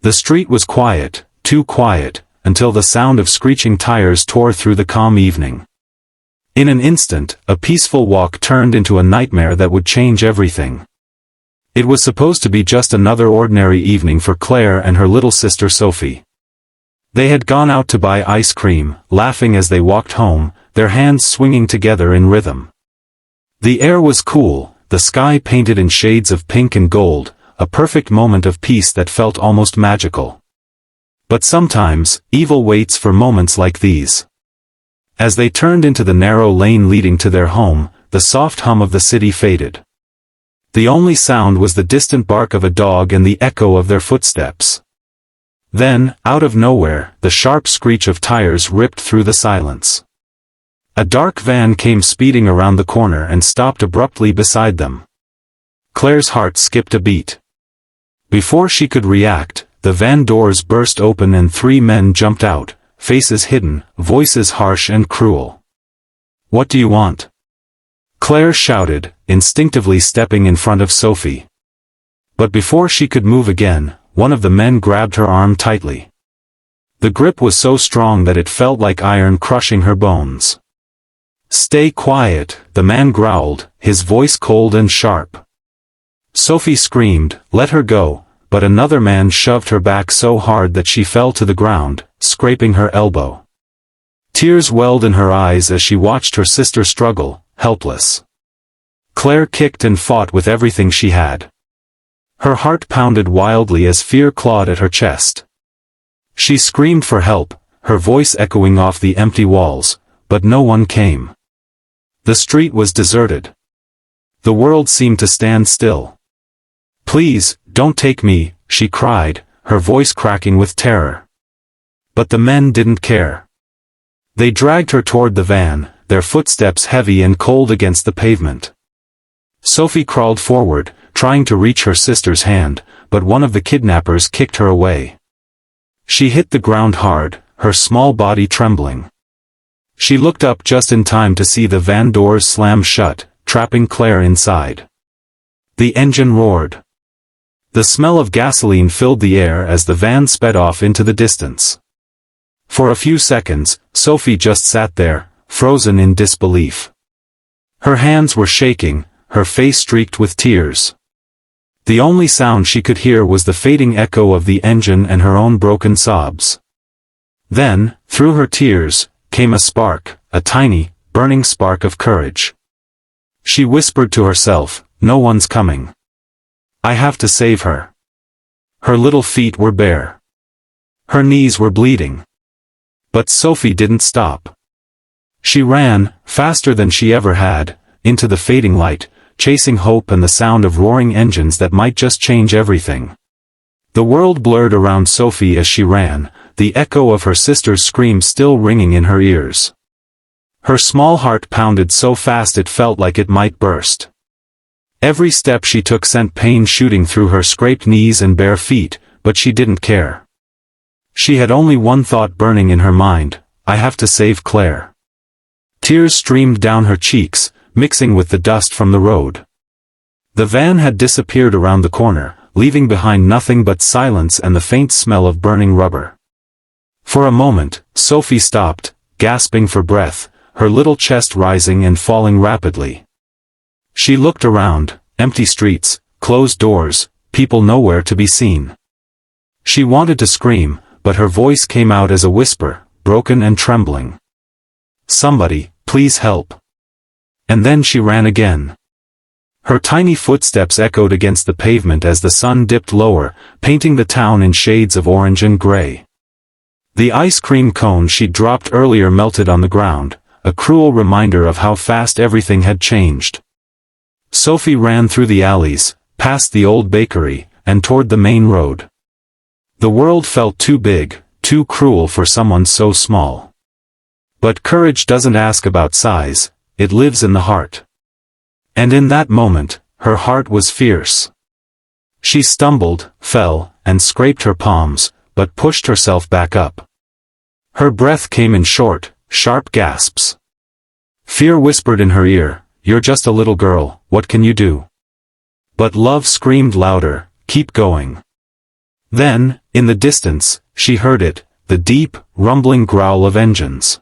The street was quiet, too quiet, until the sound of screeching tires tore through the calm evening. In an instant, a peaceful walk turned into a nightmare that would change everything. It was supposed to be just another ordinary evening for Claire and her little sister Sophie. They had gone out to buy ice cream, laughing as they walked home, their hands swinging together in rhythm. The air was cool, the sky painted in shades of pink and gold, a perfect moment of peace that felt almost magical. But sometimes, evil waits for moments like these. As they turned into the narrow lane leading to their home, the soft hum of the city faded. The only sound was the distant bark of a dog and the echo of their footsteps. Then, out of nowhere, the sharp screech of tires ripped through the silence. A dark van came speeding around the corner and stopped abruptly beside them. Claire's heart skipped a beat. Before she could react, the van doors burst open and 3 men jumped out, faces hidden, voices harsh and cruel. "What do you want?" Claire shouted, instinctively stepping in front of Sophie. But before she could move again, one of the men grabbed her arm tightly. The grip was so strong that it felt like iron crushing her bones. "Stay quiet," the man growled, his voice cold and sharp. Sophie screamed, "Let her go," but another man shoved her back so hard that she fell to the ground, scraping her elbow. Tears welled in her eyes as she watched her sister struggle, helpless. Claire kicked and fought with everything she had. Her heart pounded wildly as fear clawed at her chest. She screamed for help, her voice echoing off the empty walls, but no one came. The street was deserted. The world seemed to stand still. "Please, don't take me," she cried, her voice cracking with terror. But the men didn't care. They dragged her toward the van, their footsteps heavy and cold against the pavement. Sophie crawled forward, trying to reach her sister's hand, but one of the kidnappers kicked her away. She hit the ground hard, her small body trembling. She looked up just in time to see the van doors slam shut, trapping Claire inside. The engine roared. The smell of gasoline filled the air as the van sped off into the distance. For a few seconds, Sophie just sat there, frozen in disbelief. Her hands were shaking, her face streaked with tears. The only sound she could hear was the fading echo of the engine and her own broken sobs. Then, through her tears, came a spark, a tiny, burning spark of courage. She whispered to herself, "No one's coming. I have to save her." Her little feet were bare. Her knees were bleeding. But Sophie didn't stop. She ran, faster than she ever had, into the fading light, chasing hope and the sound of roaring engines that might just change everything. The world blurred around Sophie as she ran, the echo of her sister's scream still ringing in her ears. Her small heart pounded so fast it felt like it might burst. Every step she took sent pain shooting through her scraped knees and bare feet, but she didn't care. She had only one thought burning in her mind: I have to save Claire. Tears streamed down her cheeks, mixing with the dust from the road. The van had disappeared around the corner, leaving behind nothing but silence and the faint smell of burning rubber. For a moment, Sophie stopped, gasping for breath, her little chest rising and falling rapidly. She looked around, empty streets, closed doors, people nowhere to be seen. She wanted to scream, but her voice came out as a whisper, broken and trembling. "Somebody, please help." And then she ran again. Her tiny footsteps echoed against the pavement as the sun dipped lower, painting the town in shades of orange and gray. The ice cream cone she'd dropped earlier melted on the ground, a cruel reminder of how fast everything had changed. Sophie ran through the alleys, past the old bakery, and toward the main road. The world felt too big, too cruel for someone so small. But courage doesn't ask about size, it lives in the heart. And in that moment, her heart was fierce. She stumbled, fell, and scraped her palms, but pushed herself back up. Her breath came in short, sharp gasps. Fear whispered in her ear, "You're just a little girl, what can you do?" But love screamed louder, "Keep going." Then, In the distance, she heard it, the deep, rumbling growl of engines.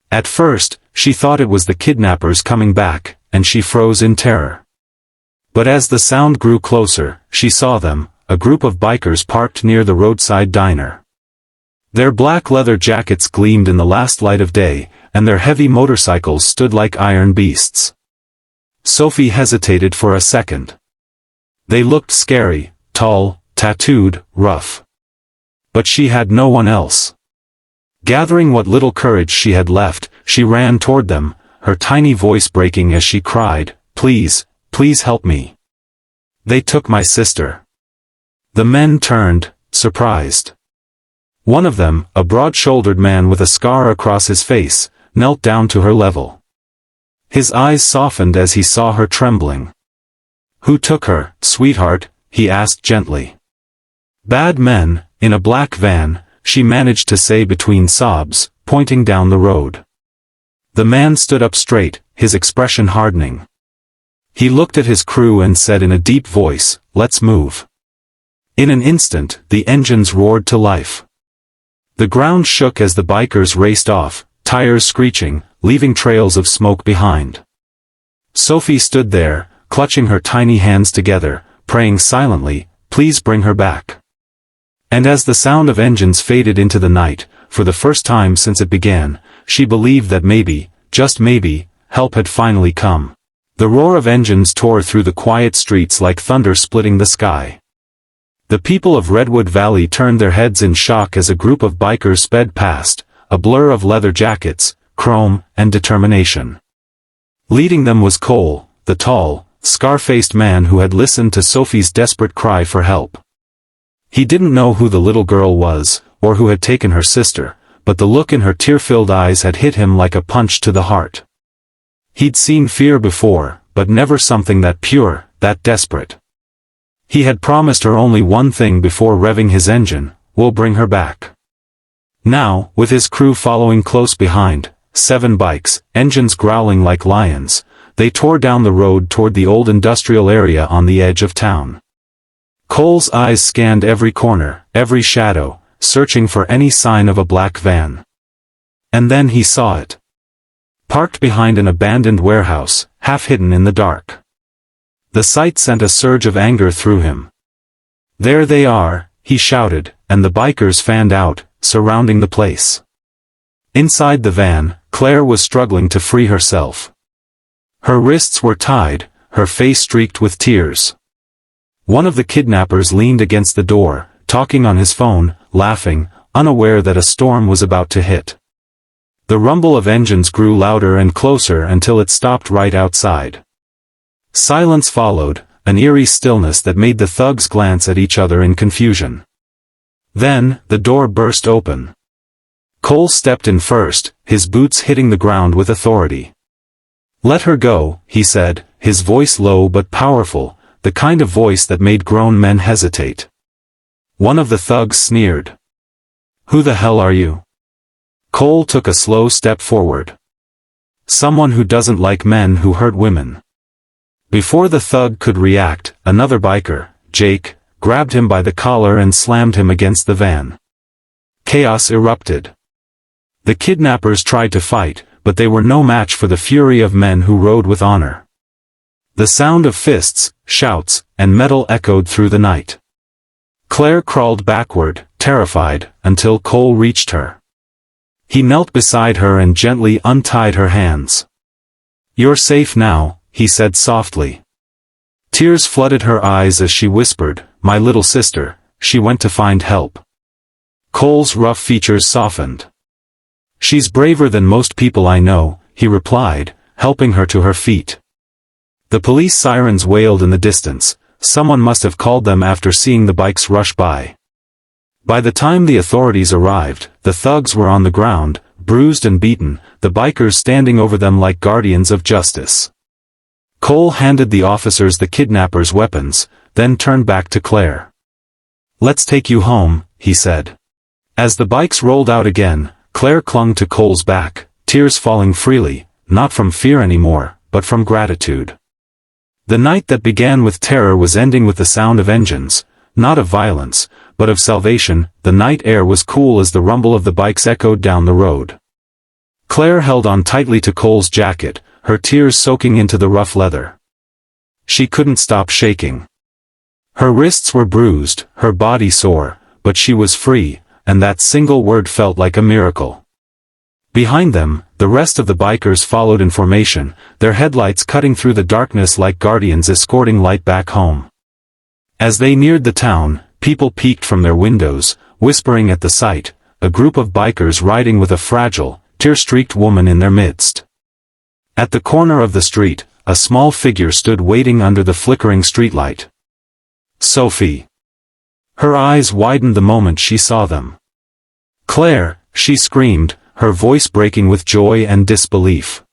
At first, she thought it was the kidnappers coming back, and she froze in terror. But as the sound grew closer, she saw them, a group of bikers parked near the roadside diner. Their black leather jackets gleamed in the last light of day, and their heavy motorcycles stood like iron beasts. Sophie hesitated for a second. They looked scary, tall, tattooed, rough. But she had no one else. Gathering what little courage she had left, she ran toward them, her tiny voice breaking as she cried, "Please, please help me. They took my sister." The men turned, surprised. One of them, a broad-shouldered man with a scar across his face, knelt down to her level. His eyes softened as he saw her trembling. "Who took her, sweetheart?" he asked gently. "Bad men, in a black van," she managed to say between sobs, pointing down the road. The man stood up straight, his expression hardening. He looked at his crew and said in a deep voice, "Let's move." In an instant, the engines roared to life. The ground shook as the bikers raced off, tires screeching, leaving trails of smoke behind. Sophie stood there, clutching her tiny hands together, praying silently, "Please bring her back." And as the sound of engines faded into the night, for the first time since it began, she believed that maybe, just maybe, help had finally come. The roar of engines tore through the quiet streets like thunder splitting the sky. The people of Redwood Valley turned their heads in shock as a group of bikers sped past, a blur of leather jackets, chrome, and determination. Leading them was Cole, the tall, scar-faced man who had listened to Sophie's desperate cry for help. He didn't know who the little girl was, or who had taken her sister, but the look in her tear-filled eyes had hit him like a punch to the heart. He'd seen fear before, but never something that pure, that desperate. He had promised her only one thing before revving his engine: "We'll bring her back." Now, with his crew following close behind, 7 bikes, engines growling like lions, they tore down the road toward the old industrial area on the edge of town. Cole's eyes scanned every corner, every shadow, searching for any sign of a black van. And then he saw it. Parked behind an abandoned warehouse, half hidden in the dark. The sight sent a surge of anger through him. "There they are," he shouted, and the bikers fanned out, surrounding the place. Inside the van, Claire was struggling to free herself. Her wrists were tied, her face streaked with tears. One of the kidnappers leaned against the door, talking on his phone, laughing, unaware that a storm was about to hit. The rumble of engines grew louder and closer until it stopped right outside. Silence followed, an eerie stillness that made the thugs glance at each other in confusion. Then, the door burst open. Cole stepped in first, his boots hitting the ground with authority. "Let her go," he said, his voice low but powerful, the kind of voice that made grown men hesitate. One of the thugs sneered. "Who the hell are you?" Cole took a slow step forward. "Someone who doesn't like men who hurt women." Before the thug could react, another biker, Jake, grabbed him by the collar and slammed him against the van. Chaos erupted. The kidnappers tried to fight, but they were no match for the fury of men who rode with honor. The sound of fists, shouts, and metal echoed through the night. Claire crawled backward, terrified, until Cole reached her. He knelt beside her and gently untied her hands. "You're safe now," he said softly. Tears flooded her eyes as she whispered, "My little sister, she went to find help." Cole's rough features softened. "She's braver than most people I know," he replied, helping her to her feet. The police sirens wailed in the distance. Someone must have called them after seeing the bikes rush by. By the time the authorities arrived, the thugs were on the ground, bruised and beaten, the bikers standing over them like guardians of justice. Cole handed the officers the kidnappers' weapons, then turned back to Claire. "Let's take you home," he said. As the bikes rolled out again, Claire clung to Cole's back, tears falling freely, not from fear anymore, but from gratitude. The night that began with terror was ending with the sound of engines, not of violence, but of salvation. The night air was cool as the rumble of the bikes echoed down the road. Claire held on tightly to Cole's jacket, her tears soaking into the rough leather. She couldn't stop shaking. Her wrists were bruised, her body sore, but she was free, and that single word felt like a miracle. Behind them, the rest of the bikers followed in formation, their headlights cutting through the darkness like guardians escorting light back home. As they neared the town, people peeked from their windows, whispering at the sight, a group of bikers riding with a fragile, tear-streaked woman in their midst. At the corner of the street, a small figure stood waiting under the flickering streetlight. Sophie. Her eyes widened the moment she saw them. Claire, she screamed, her voice breaking with joy and disbelief.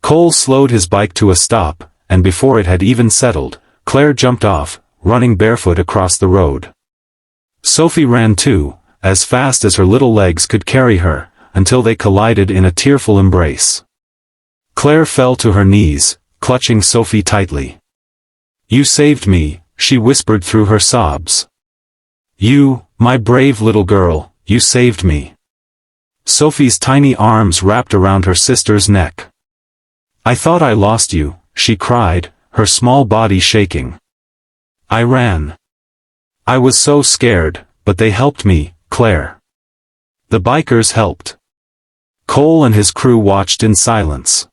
Cole slowed his bike to a stop, and before it had even settled, Claire jumped off, running barefoot across the road. Sophie ran too, as fast as her little legs could carry her, until they collided in a tearful embrace. Claire fell to her knees, clutching Sophie tightly. "You saved me," she whispered through her sobs. "You, my brave little girl, you saved me." Sophie's tiny arms wrapped around her sister's neck. "I thought I lost you," she cried, her small body shaking. "I ran. I was so scared, but they helped me, Claire." The bikers helped. Cole and his crew watched in silence.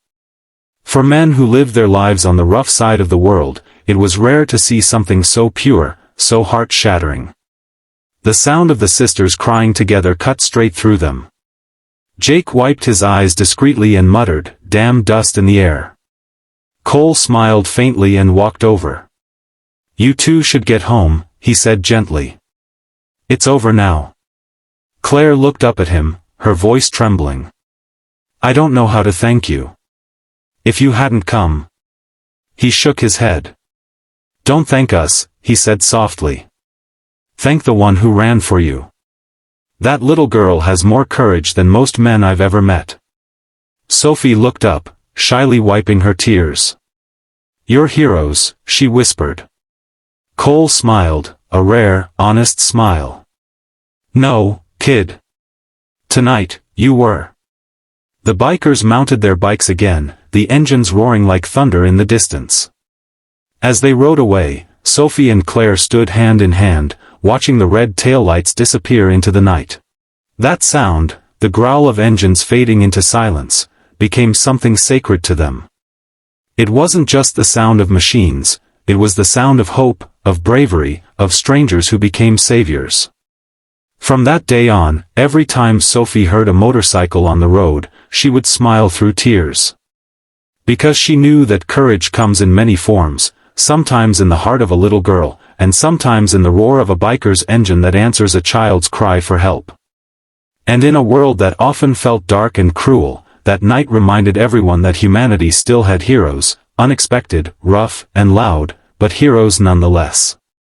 For men who lived their lives on the rough side of the world, it was rare to see something so pure, so heart-shattering. The sound of the sisters crying together cut straight through them. Jake wiped his eyes discreetly and muttered, "Damn dust in the air." Cole smiled faintly and walked over. "You two should get home," he said gently. "It's over now." Claire looked up at him, her voice trembling. "I don't know how to thank you. If you hadn't come." He shook his head. "Don't thank us," he said softly. "Thank the one who ran for you. That little girl has more courage than most men I've ever met." Sophie looked up, shyly wiping her tears. "You're heroes," she whispered. Cole smiled, a rare, honest smile. "No, kid. Tonight, you were." The bikers mounted their bikes again, the engines roaring like thunder in the distance. As they rode away, Sophie and Claire stood hand in hand, watching the red taillights disappear into the night. That sound, the growl of engines fading into silence, became something sacred to them. It wasn't just the sound of machines, it was the sound of hope, of bravery, of strangers who became saviors. From that day on, every time Sophie heard a motorcycle on the road, she would smile through tears. Because she knew that courage comes in many forms, sometimes in the heart of a little girl, and sometimes in the roar of a biker's engine that answers a child's cry for help. And in a world that often felt dark and cruel, that night reminded everyone that humanity still had heroes, unexpected, rough, and loud, but heroes nonetheless.